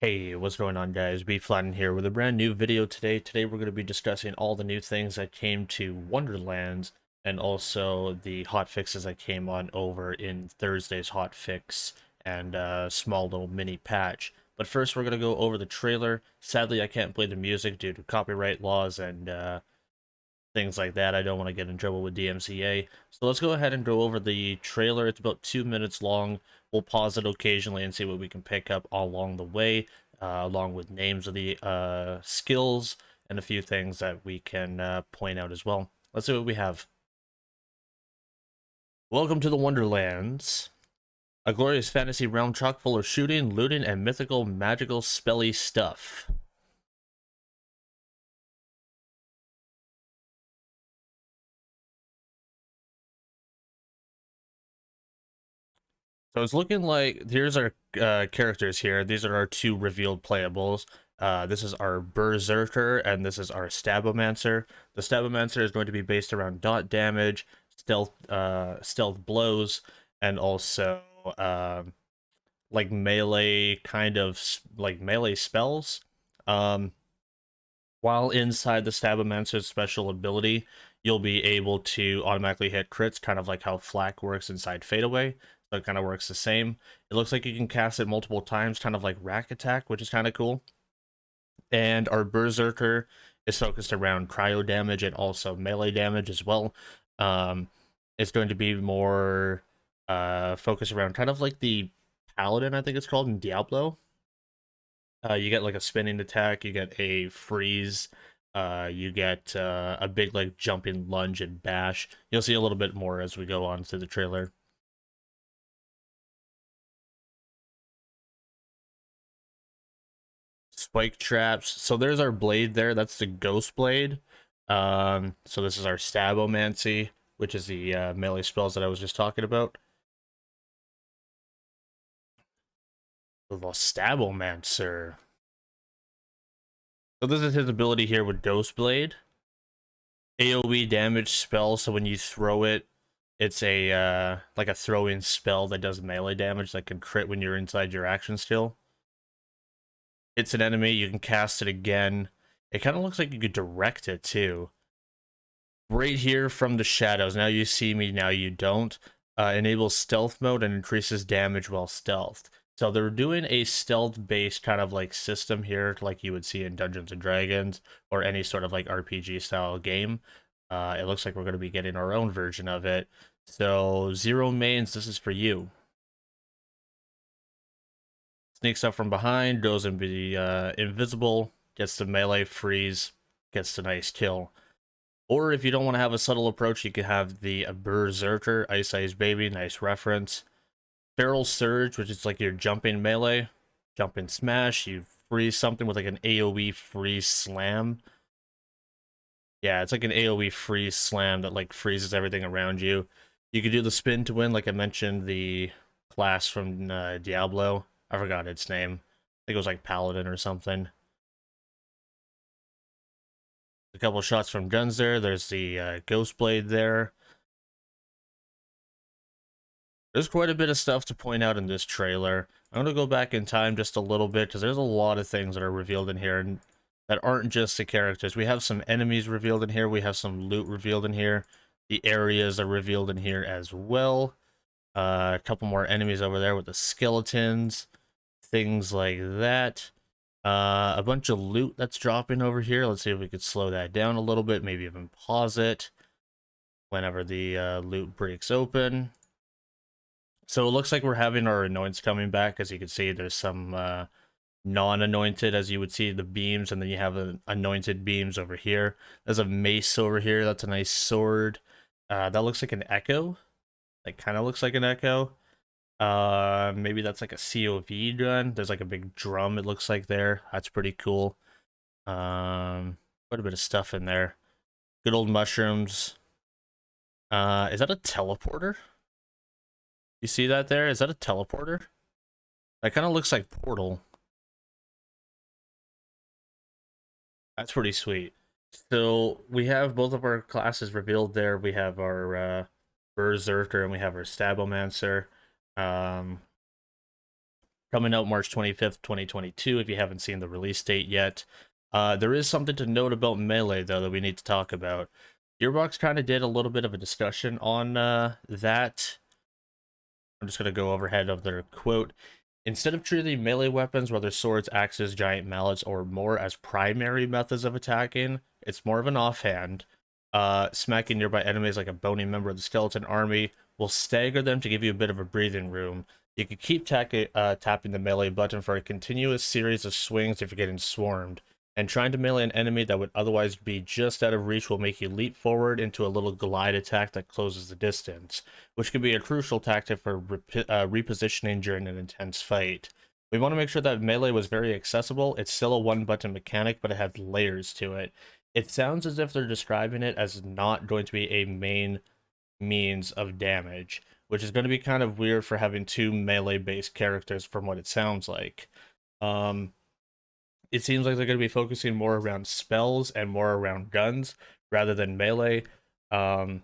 Hey, what's going on, guys? Bflattened here with a brand new video today. Today we're going to be discussing all the new things that came to Wonderlands and also the hotfixes that came on over in Thursday's hotfix and a small little mini patch. But first we're going to go over the trailer. Sadly, I can't play the music due to copyright laws and things like that. I don't want to get in trouble with DMCA. So let's go ahead and go over the trailer. It's about 2 minutes long. We'll pause it occasionally and see what we can pick up along the way, along with names of the skills and a few things that we can point out as well. Let's see what we have. Welcome to the Wonderlands. A glorious fantasy realm chock full of shooting, looting, and mythical, magical, spelly stuff. So it's looking like here's our characters here. These are our two revealed playables. This is our Berserker and this is our Stabomancer. The Stabomancer is going to be based around dot damage, stealth blows, and also like melee like melee spells. Um, while inside the Stabomancer's special ability, you'll be able to automatically hit crits, kind of like how Flak works inside Fadeaway. So it kind of works the same. It looks like you can cast it multiple times, kind of like Rack Attack, which is kind of cool. And our Berserker is focused around cryo damage and also melee damage as well. It's going to be more focused around kind of like the Paladin, I think it's called, in Diablo. You get like a spinning attack, you get a freeze, you get a big like jumping lunge and bash. You'll see a little bit more as we go on through the trailer. Spike traps. So there's our blade there. That's the ghost blade. So this is our Stabomancy, which is the melee spells that I was just talking about. The Stabomancer. So this is his ability here with Ghost Blade. AoE damage spell, so when you throw it, it's a like a throwing spell that does melee damage that can crit when you're inside your action skill. It's an enemy, you can cast it again. It kind of looks like you could direct it too. Right here from the shadows, now you see me, now you don't. Enables stealth mode and increases damage while stealthed. So they're doing a stealth-based kind of like system here, like you would see in Dungeons and Dragons or any sort of like RPG style game. It looks like we're going to be getting our own version of it. So Zero Mains, this is for you. Sneaks up from behind, goes and be invisible, gets the melee freeze, gets the nice kill. Or if you don't want to have a subtle approach, you could have the Berserker, Ice Ice Baby, nice reference. Feral Surge, which is like your jumping melee, jumping smash, you freeze something with like an AoE freeze slam. Yeah, it's like an AoE freeze slam that like freezes everything around you. You could do the spin to win, like I mentioned, the class from Diablo. I forgot its name. I think it was like Paladin or something. A couple shots from guns there. There's the Ghost Blade there. There's quite a bit of stuff to point out in this trailer. I'm going to go back in time just a little bit because there's a lot of things that are revealed in here and that aren't just the characters. We have some enemies revealed in here. We have some loot revealed in here. The areas are revealed in here as well. A couple more enemies over there with the skeletons. Things like that. A bunch of loot that's dropping over here. Let's see if we could slow that down a little bit. Maybe even pause it whenever the loot breaks open. So it looks like we're having our anoints coming back. As you can see, there's some non-anointed, as you would see the beams, and then you have anointed beams over here. There's a mace over here. That's a nice sword. That looks like an echo. That kind of looks like an echo. Maybe that's like a COV gun. There's like a big drum, it looks like there. That's pretty cool. Quite a bit of stuff in there. Good old mushrooms. Is that a teleporter? You see that there? Is that a teleporter? That kind of looks like Portal. That's pretty sweet. So we have both of our classes revealed there. We have our Berserker and we have our Stabomancer. coming out March 25th, 2022, if you haven't seen the release date yet. There is something to note about Melee, though, that we need to talk about. Gearbox kind of did a little bit of a discussion on that. I'm just going to go overhead of their quote. Instead of treating melee weapons, whether swords, axes, giant mallets, or more, as primary methods of attacking, it's more of an offhand. Smacking nearby enemies like a bony member of the skeleton army will stagger them to give you a bit of a breathing room. You can keep tapping the melee button for a continuous series of swings if you're getting swarmed. And trying to melee an enemy that would otherwise be just out of reach will make you leap forward into a little glide attack that closes the distance, which can be a crucial tactic for repositioning during an intense fight. We want to make sure that melee was very accessible. It's still a one-button mechanic, but it has layers to it. It sounds as if they're describing it as not going to be a main means of damage, which is going to be kind of weird for having two melee-based characters from what it sounds like. It seems like they're going to be focusing more around spells and more around guns rather than melee. So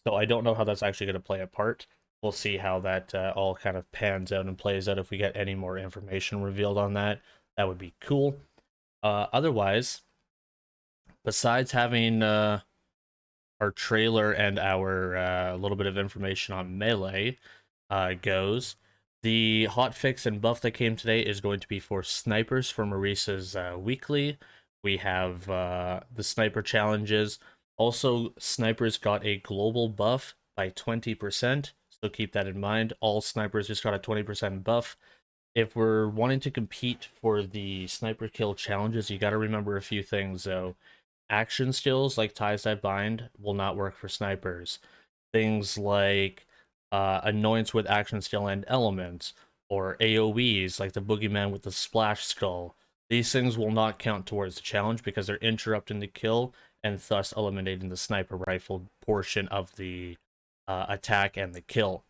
I don't know how that's actually going to play a part. We'll see how that all kind of pans out and plays out. If we get any more information revealed on that, that would be cool. Otherwise, besides having our trailer and our little bit of information on Melee goes, the hotfix and buff that came today is going to be for snipers for Marisa's weekly. We have the sniper challenges. Also, snipers got a global buff by 20%, so keep that in mind. All snipers just got a 20% buff. If we're wanting to compete for the sniper kill challenges, you got to remember a few things, though. Action skills like Ties That Bind will not work for snipers. Things like Annoyance with Action Skill and Elements, or AoEs like the Boogeyman with the Splash Skull. These things will not count towards the challenge because they're interrupting the kill and thus eliminating the sniper rifle portion of the attack and the kill.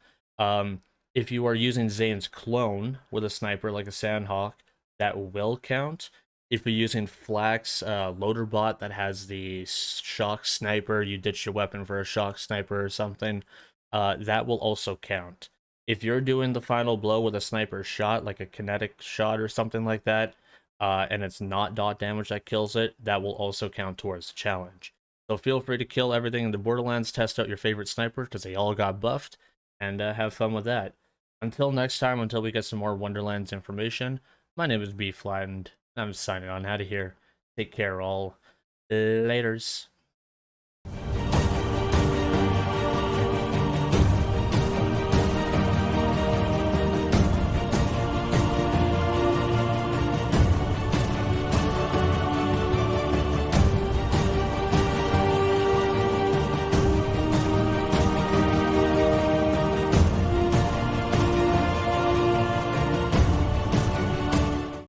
If you are using Zane's clone with a sniper like a Sandhawk, that will count. If you're using Flax loader bot that has the shock sniper, you ditch your weapon for a shock sniper or something, that will also count. If you're doing the final blow with a sniper shot, like a kinetic shot or something like that, and it's not dot damage that kills it, that will also count towards the challenge. So feel free to kill everything in the Borderlands, test out your favorite sniper, because they all got buffed, and have fun with that. Until next time, until we get some more Wonderlands information, my name is Bflattened. I'm signing on out of here. Take care, all. Laters.